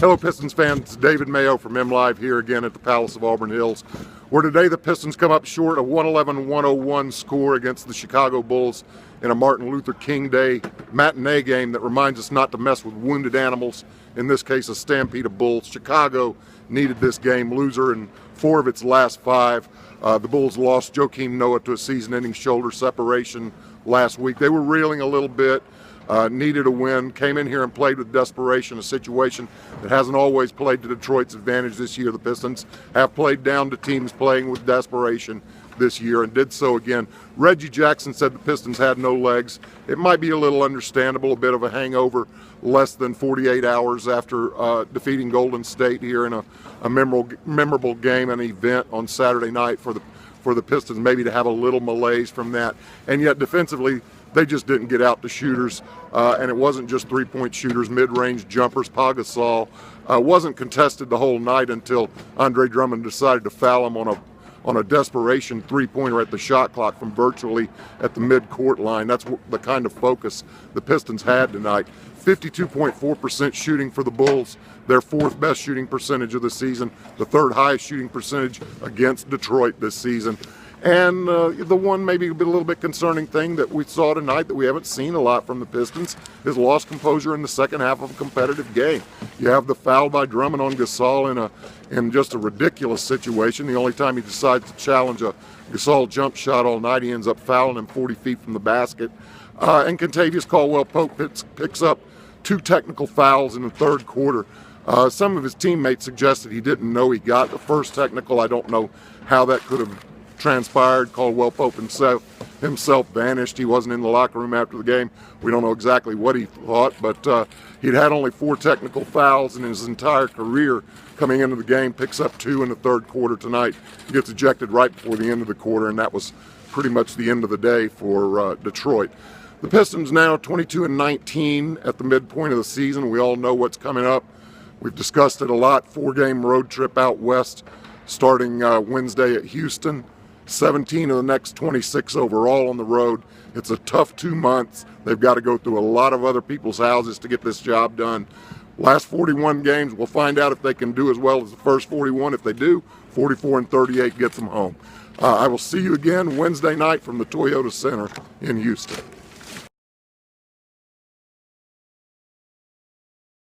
Hello Pistons fans, David Mayo from MLive here again at the Palace of Auburn Hills, where today the Pistons come up short a 111-101 score against the Chicago Bulls in a Martin Luther King Day matinee game that reminds us not to mess with wounded animals, in this case a stampede of bulls. Chicago needed this game, loser in 4 of its last 5. The Bulls lost Joakim Noah to a season-ending shoulder separation last week. They were reeling a little bit. Needed a win, came in here and played with desperation, a situation that hasn't always played to Detroit's advantage this year. The Pistons have played down to teams playing with desperation this year and did so again. Reggie Jackson said the Pistons had no legs. It might be a little understandable, a bit of a hangover less than 48 hours after defeating Golden State here in a memorable game and event on Saturday night for the Pistons, maybe to have a little malaise from that. And yet defensively, they just didn't get out the shooters, and it wasn't just three-point shooters, mid-range jumpers. Pau Gasol wasn't contested the whole night until Andre Drummond decided to foul him on a desperation three-pointer at the shot clock from virtually at the mid-court line. That's the kind of focus the Pistons had tonight. 52.4% shooting for the Bulls, their 4th best shooting percentage of the season, the 3rd highest shooting percentage against Detroit this season. And the one maybe a little bit concerning thing that we saw tonight that we haven't seen a lot from the Pistons is lost composure in the second half of a competitive game. You have the foul by Drummond on Gasol in just a ridiculous situation. The only time he decides to challenge a Gasol jump shot all night, he ends up fouling him 40 feet from the basket. And Kentavious Caldwell-Pope picks up 2 technical fouls in the 3rd quarter. Some of his teammates suggested he didn't know he got the first technical. I don't know how that could have transpired. Caldwell-Pope himself vanished. He wasn't in the locker room after the game. We don't know exactly what he thought, but he'd had only 4 technical fouls in his entire career coming into the game. Picks up 2 in the 3rd quarter tonight. He gets ejected right before the end of the quarter, and that was pretty much the end of the day for Detroit. The Pistons now 22-19 at the midpoint of the season. We all know what's coming up. We've discussed it a lot. 4-game road trip out west starting Wednesday at Houston. 17 of the next 26 overall on the road. It's a tough 2 months. They've got to go through a lot of other people's houses to get this job done. Last 41 games, we'll find out if they can do as well as the first 41. If they do, 44-38 gets them home. I will see you again Wednesday night from the Toyota Center in Houston.